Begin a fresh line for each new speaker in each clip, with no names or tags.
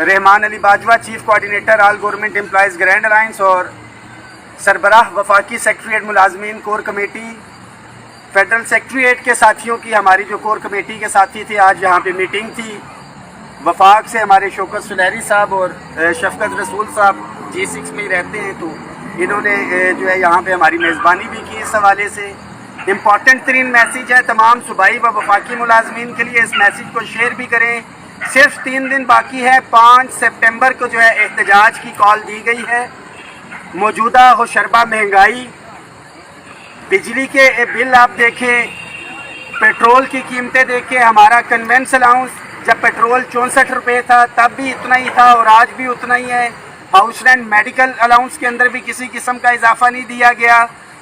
Rahman Ali Bajwa, chief coordinator all government employees grand alliance और सरबराह वफाकी सेक्रेटरीट मुलाजमीन कोर कमेटी फेडरल सेक्रेटरीट के साथियों की, हमारी जो कोर कमेटी के साथी थे, आज यहाँ पे मीटिंग थी। वफाक से हमारे शौकत सुलहरी साहब और शफकत रसूल साहब G6 में ही रहते हैं, तो इन्होंने जो है यहाँ पे हमारी मेज़बानी भी की। इस हवाले से इम्पॉर्टेंट तरीन मैसेज है तमाम सूबाई व वफाकी मुलाजमीन के लिए। इस मैसेज को शेयर भी करें। सिर्फ 3 दिन बाकी है, 5 सितंबर को जो है एहतजाज की कॉल दी गई है। मौजूदा होशरबा महंगाई, बिजली के बिल आप देखें, पेट्रोल की कीमतें देखें। हमारा कन्वेंस अलाउंस जब पेट्रोल 64 रुपये था तब भी इतना ही था और आज भी उतना ही है। हाउस रेंट मेडिकल अलाउंस के अंदर भी किसी किस्म का इजाफा नहीं दिया गया।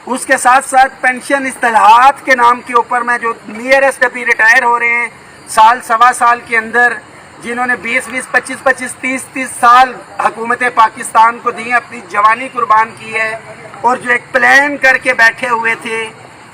उसके साथ साथ पेंशन इस्तेलाहात के नाम के ऊपर में जो नियरेस्ट अभी रिटायर हो रहे हैं साल सवा साल के अंदर, जिन्होंने 20-20, 25-25, 30-30 साल हुकूमत पाकिस्तान को दी, अपनी जवानी कुर्बान की है, और जो एक प्लान करके बैठे हुए थे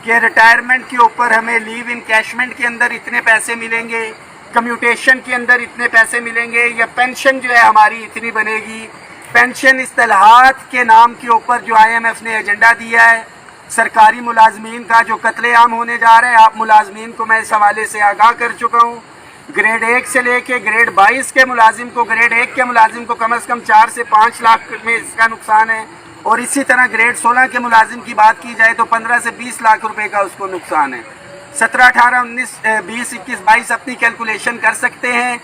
कि रिटायरमेंट के ऊपर हमें लीव इनकैशमेंट के अंदर इतने पैसे मिलेंगे, कम्यूटेशन के अंदर इतने पैसे मिलेंगे, या पेंशन जो है हमारी इतनी बनेगी। पेंशन इस्तेलाहात के नाम के ऊपर जो IMF ने एजेंडा दिया है, सरकारी मुलाजमीन का जो कत्लेआम होने जा रहा है, आप मुलाजमीन को मैं इस हवाले से आगाह कर चुका हूँ। ग्रेड 1 से लेके ग्रेड 22 के मुलाजिम को, ग्रेड 1 के मुलाजिम को कम से कम 4 से 5 लाख में इसका नुकसान है, और इसी तरह ग्रेड 16 के मुलाजिम की बात की जाए तो 15 से 20 लाख रुपए का उसको नुकसान है। 17, 18, 19, 20, 21, 22 अपनी कैलकुलेशन कर सकते हैं।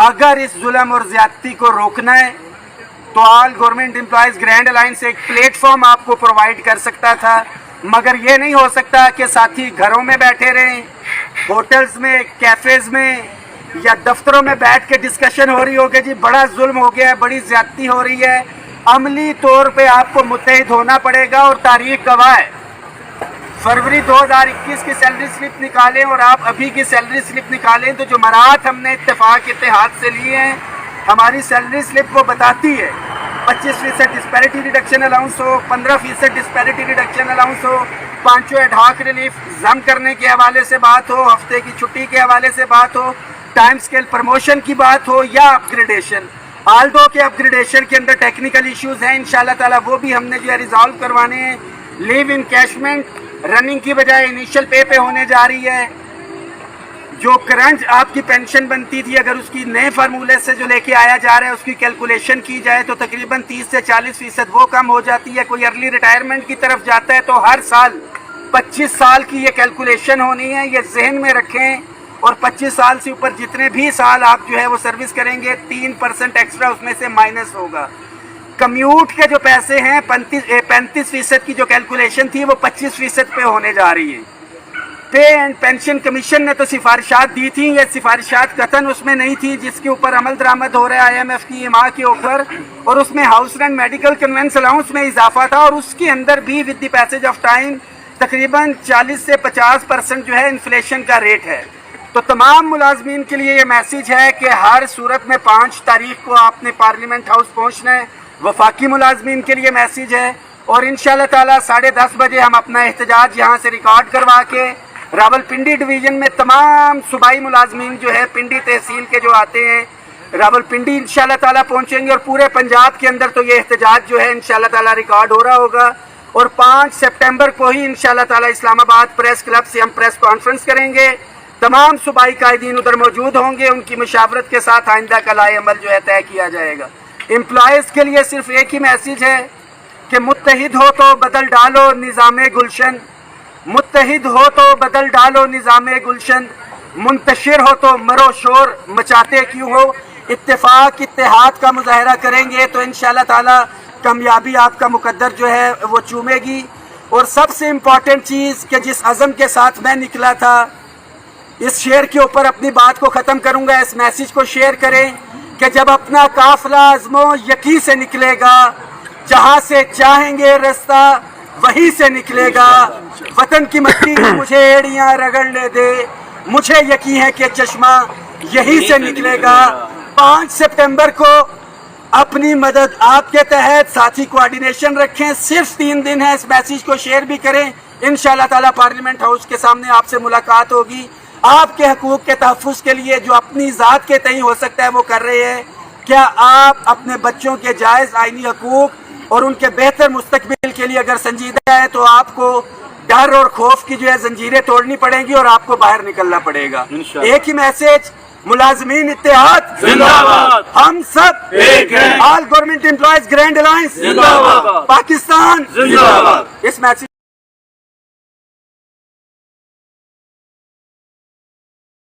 अगर इस जुल्म और ज्यादती को रोकना है तो all government employees grand alliance एक प्लेटफॉर्म आपको प्रोवाइड कर सकता था, मगर ये नहीं हो सकता कि साथी घरों में बैठे रहें, होटल्स में, कैफेज में या दफ्तरों में बैठ के डिस्कशन हो रही होगी जी बड़ा जुल्म हो गया है, बड़ी ज्यादती हो रही है। अमली तौर पे आपको मुत्तहिद होना पड़ेगा, और तारीख गवाह है। फरवरी 2021 की सैलरी स्लिप निकालें और आप अभी की सैलरी स्लिप निकालें तो जो मराहत हमने इत्तेफाक इत्तेहाद से लिए हैं, हमारी सैलरी स्लिप वो बताती है 25% डिस्पैरिटी रिडक्शन अलाउंस हो, 15% डिस्पैरिटी रिडक्शन अलाउंस हो, 5 एडहॉक रिलीफ जम करने के हवाले से बात हो, हफ्ते की छुट्टी के हवाले से बात हो, टाइम स्केल प्रमोशन की बात हो, या अपग्रेडेशन। आल दो के अपग्रेडेशन के अंदर टेक्निकल इश्यूज हैं, इंशाल्लाह ताला वो भी हमने जो है रिजॉल्व करवाने हैं। लीव इनकैशमेंट रनिंग की बजाय इनिशियल पे होने जा रही है। जो करंट आपकी पेंशन बनती थी, अगर उसकी नए फार्मूले से जो लेके आया जा रहा है उसकी कैलकुलेशन की जाए तो तकरीबन 30 से 40% वो कम हो जाती है। कोई अर्ली रिटायरमेंट की तरफ जाता है तो हर साल 25 साल की ये कैलकुलेशन होनी है, ये जहन में रखें। और 25 साल से ऊपर जितने भी साल आप जो है वो सर्विस करेंगे 3% एक्स्ट्रा उसमें से माइनस होगा। कम्यूट के जो पैसे हैं 35% की जो कैलकुलेशन थी वो 25% पे होने जा रही है। पे एंड पेंशन कमीशन ने तो सिफारिशात दी थी, ये सिफारिशात कतन उसमें नहीं थी जिसके ऊपर अमल दरामद हो रहा है IMF की इमा के ऊपर, और उसमें house rent medical convince allowance में इजाफा था, और उसके अंदर भी with the passage of time तकरीबन 40 से 50% जो है इन्फ्लेशन का रेट है। तो तमाम मुलाजमीन के लिए ये मैसेज है कि हर सूरत में 5 तारीख को आपने पार्लियामेंट हाउस पहुँचना है। वफाकी मुलाजमीन के लिए मैसेज है, और इंशाल्लाह ताला 10:30 बजे हम अपना एहतजाज यहाँ से रिकॉर्ड करवा के रावलपिंडी डिवीज़न में तमाम सूबाई मुलाजमीन जो है पिंडी तहसील के जो आते हैं रावलपिंडी इंशाल्लाह ताला पहुँचेंगे, और पूरे पंजाब के अंदर तो ये एहतजाज जो है इंशाल्लाह ताला रिकॉर्ड हो रहा होगा। और 5 सितंबर को ही इंशाल्लाह ताला इस्लामाबाद प्रेस क्लब से हम प्रेस कॉन्फ्रेंस करेंगे। तमाम सूबाई कायदीन उधर मौजूद होंगे, उनकी मशावरत के साथ आइंदा का लाए अमल जो है तय किया जाएगा। एम्प्लॉयज़ के लिए सिर्फ एक ही मैसेज है कि मुत्तहिद हो तो बदल डालो निज़ामे गुलशन, मुत्तहिद हो तो बदल डालो निज़ामे गुलशन, मुंतशिर हो तो मरो शोर मचाते क्यों हो। इत्तेफाक इत्तेहाद का मुजाहरा करेंगे तो इंशाल्लाह ताला कामयाबी आपका मुकद्दर जो है वो चूमेगी। और सबसे इम्पॉर्टेंट चीज़ कि जिस अज़म के साथ मैं निकला था, इस शेर के ऊपर अपनी बात को ख़त्म करूँगा। इस मैसेज को शेयर करें कि जब अपना काफिला अज़्मो यकी से निकलेगा, जहाँ से चाहेंगे रास्ता वहीं से निकलेगा। वतन की मट्टी में मुझे एड़ियाँ रगड़ने दे, मुझे यकीन है कि चश्मा यहीं से निकलेगा। 5 सितंबर को अपनी मदद आपके तहत साथी कोऑर्डिनेशन रखें। सिर्फ 3 दिन है, इस मैसेज को शेयर भी करें। इंशाल्लाह ताला पार्लियामेंट हाउस के सामने आपसे मुलाकात होगी। आपके हकूक़ के तहफ़्फ़ुज़ के लिए जो अपनी ज़ात के तय हो सकता है वो कर रहे हैं। کیا آپ اپنے بچوں کے جائز آئینی حقوق اور ان کے بہتر مستقبل کے لیے اگر سنجیدہ ہے تو آپ کو ڈر اور خوف کی جو ہے زنجیریں توڑنی پڑیں گی اور آپ کو باہر نکلنا پڑے گا. ایک ہی میسج, ملازمین اتحاد
زندہ باد,
ہم سب
ایک ہیں,
آل گورنمنٹ امپلائیز گرینڈ الائنس
زندہ باد,
پاکستان
زندہ باد.
اس میسج